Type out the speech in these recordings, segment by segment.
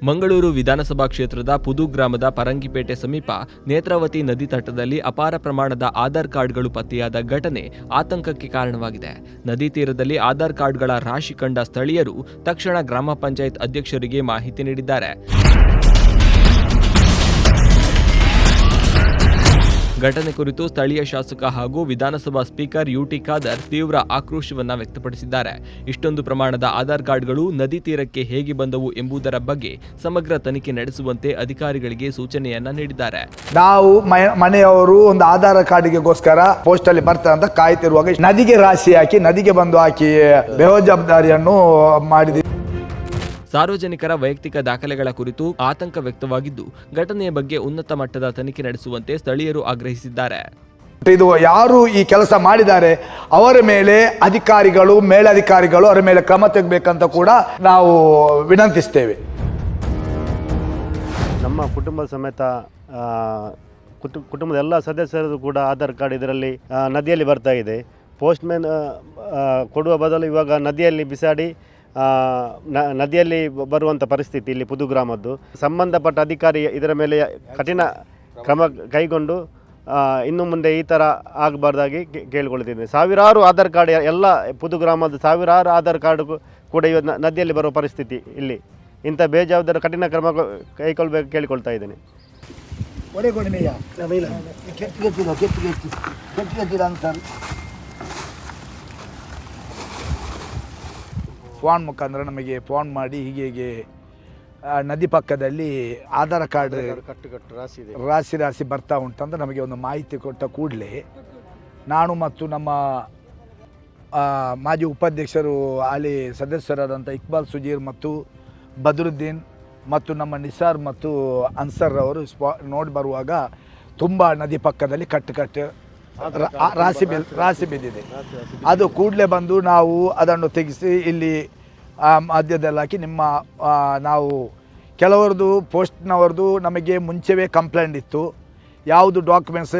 ಮಂಗಳೂರು ವಿಧಾನಸಭಾ ಕ್ಷೇತ್ರದ ಪುದು ಗ್ರಾಮದ ಪರಂಗಿಪೇಟೆ ಸಮೀಪ ನೇತ್ರಾವತಿ ನದಿ ತಟದಲ್ಲಿ ಅಪಾರ ಪ್ರಮಾಣದ ಆಧಾರ್ ಕಾರ್ಡ್ಗಳು ಪತ್ತೆಯಾದ ಘಟನೆ ಆತಂಕಕ್ಕೆ ಕಾರಣವಾಗಿದೆ. ನದಿ ತೀರದಲ್ಲಿ ಆಧಾರ್ ಕಾರ್ಡ್ಗಳ ರಾಶಿ ಕಂಡ ಸ್ಥಳೀಯರು ತಕ್ಷಣ ಗ್ರಾಮ ಪಂಚಾಯತ್ ಅಧ್ಯಕ್ಷರಿಗೆ ಮಾಹಿತಿ ನೀಡಿದ್ದಾರೆ. ಘಟನೆ ಕುರಿತು ಸ್ಥಳೀಯ ಶಾಸಕ ಹಾಗೂ ವಿಧಾನಸಭಾ ಸ್ಪೀಕರ್ ಯುಟಿ ಖಾದರ್ ತೀವ್ರ ಆಕ್ರೋಶವನ್ನ ವ್ಯಕ್ತಪಡಿಸಿದ್ದಾರೆ. ಇಷ್ಟೊಂದು ಪ್ರಮಾಣದ ಆಧಾರ್ ಕಾರ್ಡ್ಗಳು ನದಿ ತೀರಕ್ಕೆ ಹೇಗೆ ಬಂದವು ಎಂಬುದರ ಬಗ್ಗೆ ಸಮಗ್ರ ತನಿಖೆ ನಡೆಸುವಂತೆ ಅಧಿಕಾರಿಗಳಿಗೆ ಸೂಚನೆಯನ್ನ ನೀಡಿದ್ದಾರೆ. ನಾವು ಮನೆಯವರು ಒಂದು ಆಧಾರ್ ಕಾರ್ಡ್ಗೋಸ್ಕರ ಪೋಸ್ಟ್ ಅಲ್ಲಿ ಬರ್ತಾರೆ ಅಂತ ಕಾಯ್ತಿರುವಾಗ ನದಿಗೆ ರಾಶಿ ಹಾಕಿ ನದಿಗೆ ಬಂದು ಹಾಕಿ ಬೇಜವಾಬ್ದಾರಿಯನ್ನು ಮಾಡಿದ್ವಿ. ಸಾರ್ವಜನಿಕರ ವೈಯಕ್ತಿಕ ದಾಖಲೆಗಳ ಕುರಿತು ಆತಂಕ ವ್ಯಕ್ತವಾಗಿದ್ದು, ಘಟನೆಯ ಬಗ್ಗೆ ಉನ್ನತ ಮಟ್ಟದ ತನಿಖೆ ನಡೆಸುವಂತೆ ಸ್ಥಳೀಯರು ಆಗ್ರಹಿಸಿದ್ದಾರೆ. ಇದು ಯಾರು ಈ ಕೆಲಸ ಮಾಡಿದ್ದಾರೆ ಅವರ ಮೇಲೆ ಅಧಿಕಾರಿಗಳು ಮೇಲಧಿಕಾರಿಗಳು ಅವರ ಮೇಲೆ ಕ್ರಮ ತೆಗೆಬೇಕಂತ ಕೂಡ ನಾವು ವಿನಂತಿಸ್ತೇವೆ. ನಮ್ಮ ಕುಟುಂಬ ಸಮೇತ ಕುಟುಂಬದ ಎಲ್ಲ ಸದಸ್ಯರದು ಕೂಡ ಆಧಾರ್ ಕಾರ್ಡ್ ಇದರಲ್ಲಿ ನದಿಯಲ್ಲಿ ಬರ್ತಾ ಇದೆ. ಪೋಸ್ಟ್ಮ್ಯಾನ್ ಕೊಡುವ ಬದಲು ಇವಾಗ ನದಿಯಲ್ಲಿ ಬಿಸಾಡಿ ನದಿಯಲ್ಲಿ ಬರುವಂಥ ಪರಿಸ್ಥಿತಿ ಇಲ್ಲಿ ಪುದು ಗ್ರಾಮದ್ದು. ಸಂಬಂಧಪಟ್ಟ ಅಧಿಕಾರಿ ಇದರ ಮೇಲೆ ಕಠಿಣ ಕ್ರಮ ಕೈಗೊಂಡು ಇನ್ನು ಮುಂದೆ ಈ ಥರ ಆಗಬಾರ್ದಾಗಿ ಕೇಳಿಕೊಳ್ತಿದ್ದೇನೆ. ಸಾವಿರಾರು ಆಧಾರ್ ಕಾರ್ಡ್ ಎಲ್ಲ ಪುದು ಗ್ರಾಮದ ಸಾವಿರಾರು ಆಧಾರ್ ಕಾರ್ಡ್ ಕೂಡ ಇವತ್ತು ನದಿಯಲ್ಲಿ ಬರುವ ಪರಿಸ್ಥಿತಿ ಇಲ್ಲಿ. ಇಂಥ ಬೇಜವಾಬ್ದಾರಿ ಕಠಿಣ ಕ್ರಮ ಕೈಗೊಳ್ಳಬೇಕು ಕೇಳಿಕೊಳ್ತಾ ಇದ್ದೇನೆ. ಫೋನ್ ಮುಖಾಂತರ ನಮಗೆ ಫೋನ್ ಮಾಡಿ ಹೀಗೆ ನದಿ ಪಕ್ಕದಲ್ಲಿ ಆಧಾರ್ ಕಾರ್ಡ್ ರಾಶಿ ಬರ್ತಾ ಉಂಟಂತ ನಮಗೆ ಒಂದು ಮಾಹಿತಿ ಕೊಟ್ಟ ಕೂಡಲೇ ನಾನು ಮತ್ತು ನಮ್ಮ ಮಾಜಿ ಉಪಾಧ್ಯಕ್ಷರು ಅಲ್ಲಿ ಸದಸ್ಯರಾದಂಥ ಇಕ್ಬಾಲ್ ಸುಜೀರ್ ಮತ್ತು ಬದ್ರುದ್ದೀನ್ ಮತ್ತು ನಮ್ಮ ನಿಸಾರ್ ಮತ್ತು ಅನ್ಸರ್ ಅವರು ನೋಡಿ ಬರುವಾಗ ತುಂಬ ನದಿ ಪಕ್ಕದಲ್ಲಿ ಕಟ್ಟು ರಾಶಿ ಬಿದ್ದಿದೆ. ಅದು ಕೂಡಲೇ ಬಂದು ನಾವು ಅದನ್ನು ತೆಗೆಸಿ ಇಲ್ಲಿ ಮಧ್ಯದಲ್ಲಿ ಹಾಕಿ ನಾವು ಕೆಲವರದು ಪೋಸ್ಟ್ನವ್ರದ್ದು ನಮಗೆ ಮುಂಚೆವೇ ಕಂಪ್ಲೇಂಟ್ ಇತ್ತು. ಯಾವುದು ಡಾಕ್ಯುಮೆಂಟ್ಸ್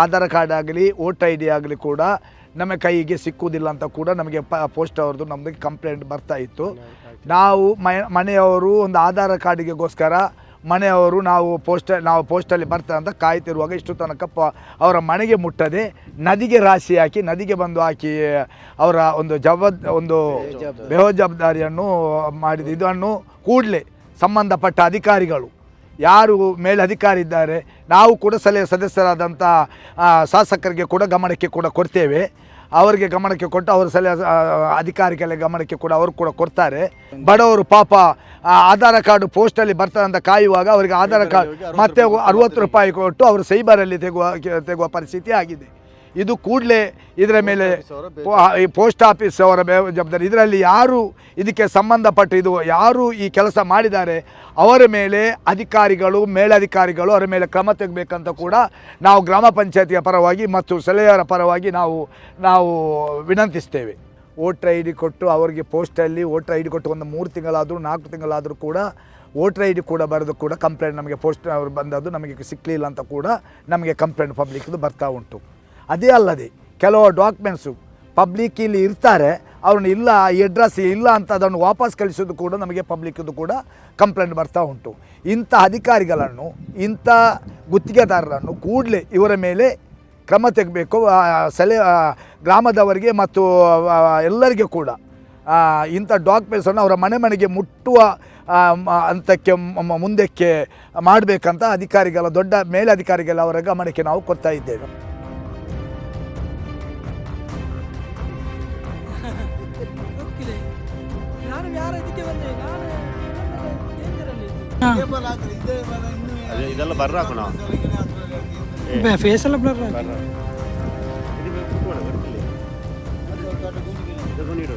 ಆಧಾರ್ ಕಾರ್ಡ್ ಆಗಲಿ ವೋಟರ್ ID ಆಗಲಿ ಕೂಡ ನಮ್ಮ ಕೈಗೆ ಸಿಕ್ಕುವುದಿಲ್ಲ ಅಂತ ಕೂಡ ನಮಗೆ ಪೋಸ್ಟ್ ಅವ್ರದ್ದು ನಮಗೆ ಕಂಪ್ಲೇಂಟ್ ಬರ್ತಾ ಇತ್ತು. ನಾವು ಮನೆಯವರು ಒಂದು ಆಧಾರ್ ಕಾರ್ಡಿಗೋಸ್ಕರ ಮನೆಯವರು ನಾವು ಪೋಸ್ಟಲ್ಲಿ ಬರ್ತಾರೆ ಅಂತ ಕಾಯ್ತಿರುವಾಗ ಇಷ್ಟು ತನಕ ಅವರ ಮನೆಗೆ ಮುಟ್ಟದೆ ನದಿಗೆ ರಾಶಿ ಹಾಕಿ ನದಿಗೆ ಬಂದು ಹಾಕಿ ಅವರ ಒಂದು ಬೇಜವಾಬ್ದಾರಿಯನ್ನು ಮಾಡಿದ್ದು. ಇದನ್ನು ಕೂಡಲೇ ಸಂಬಂಧಪಟ್ಟ ಅಧಿಕಾರಿಗಳು ಯಾರು ಮೇಲಧಿಕಾರಿ ಇದ್ದಾರೆ ನಾವು ಕೂಡ ಸದಸ್ಯರಾದಂಥ ಶಾಸಕರಿಗೆ ಕೂಡ ಗಮನಕ್ಕೆ ಕೂಡ ಕೊಡ್ತೇವೆ. ಅವರಿಗೆ ಗಮನಕ್ಕೆ ಕೊಟ್ಟು ಅವರ ಅಧಿಕಾರಿಗಳ ಗಮನಕ್ಕೆ ಕೂಡ ಅವರು ಕೂಡ ಕೊಡ್ತಾರೆ. ಬಡವರು ಪಾಪ ಆಧಾರ್ ಕಾರ್ಡ್ ಪೋಸ್ಟಲ್ಲಿ ಬರ್ತಾರೆ ಅಂತ ಕಾಯುವಾಗ ಅವರಿಗೆ ಆಧಾರ್ ಕಾರ್ಡ್ ಮತ್ತೆ 60 ರೂಪಾಯಿ ಕೊಟ್ಟು ಅವರು ಸೈಬರಲ್ಲಿ ತೆಗುವ ಪರಿಸ್ಥಿತಿ ಆಗಿದೆ. ಇದು ಕೂಡಲೇ ಇದರ ಮೇಲೆ ಪೋಸ್ಟ್ ಆಫೀಸ್ ಅವರ ಜವಾಬ್ದಾರಿ. ಇದರಲ್ಲಿ ಯಾರು ಇದಕ್ಕೆ ಸಂಬಂಧಪಟ್ಟು ಯಾರು ಈ ಕೆಲಸ ಮಾಡಿದ್ದಾರೆ ಅವರ ಮೇಲೆ ಅಧಿಕಾರಿಗಳು ಮೇಲಧಿಕಾರಿಗಳು ಅವರ ಮೇಲೆ ಕ್ರಮ ತೆಗೆಬೇಕಂತ ಕೂಡ ನಾವು ಗ್ರಾಮ ಪಂಚಾಯತಿಯ ಪರವಾಗಿ ಮತ್ತು ಸಲಹೆಯವರ ಪರವಾಗಿ ನಾವು ವಿನಂತಿಸ್ತೇವೆ. ವೋಟರ್ ID ಕೊಟ್ಟು ಅವರಿಗೆ ಪೋಸ್ಟಲ್ಲಿ ವೋಟರ್ ID ಕೊಟ್ಟು ಒಂದು 3 ತಿಂಗಳಾದರೂ 4 ತಿಂಗಳಾದರೂ ಕೂಡ ವೋಟರ್ ID ಕೂಡ ಬರೆದು ಕೂಡ ಕಂಪ್ಲೇಂಟ್ ನಮಗೆ ಪೋಸ್ಟ್ ಅವರು ಬಂದದ್ದು ನಮಗೆ ಸಿಕ್ಕಲಿಲ್ಲ ಅಂತ ಕೂಡ ನಮಗೆ ಕಂಪ್ಲೇಂಟ್ ಪಬ್ಲಿಕ್ದು ಬರ್ತಾ ಉಂಟು. ಅದೇ ಅಲ್ಲದೆ ಕೆಲವು ಡಾಕ್ಯುಮೆಂಟ್ಸು ಪಬ್ಲಿಕ್ ಇಲ್ಲಿ ಇರ್ತಾರೆ, ಅವ್ರನ್ನ ಇಲ್ಲ ಈ ಅಡ್ರೆಸ್ ಇಲ್ಲ ಅಂತ ಅದನ್ನು ವಾಪಸ್ ಕಳಿಸೋದು ಕೂಡ ನಮಗೆ ಪಬ್ಲಿಕ್ದು ಕೂಡ ಕಂಪ್ಲೇಂಟ್ ಬರ್ತಾ ಉಂಟು. ಇಂಥ ಅಧಿಕಾರಿಗಳನ್ನು ಇಂಥ ಗುತ್ತಿಗೆದಾರರನ್ನು ಕೂಡಲೇ ಇವರ ಮೇಲೆ ಕ್ರಮ ತೆಗೆಬೇಕು. ಗ್ರಾಮದವರಿಗೆ ಮತ್ತು ಎಲ್ಲರಿಗೂ ಕೂಡ ಇಂಥ ಡಾಕ್ಯುಮೆಂಟ್ಸನ್ನು ಅವರ ಮನೆಗೆ ಮುಟ್ಟುವ ಹಂತಕ್ಕೆ ಮುಂದಕ್ಕೆ ಮಾಡಬೇಕಂತ ದೊಡ್ಡ ಮೇಲಧಿಕಾರಿಗಳ ಅವರ ಗಮನಕ್ಕೆ ನಾವು ಕೊಡ್ತಾ ಇದ್ದೇವೆ. ಇದೆಲ್ಲ ಬರ್ರಾಕೋಣ ಫೇಸ್ ಎಲ್ಲ ಬ್ಲರ್ ಇದು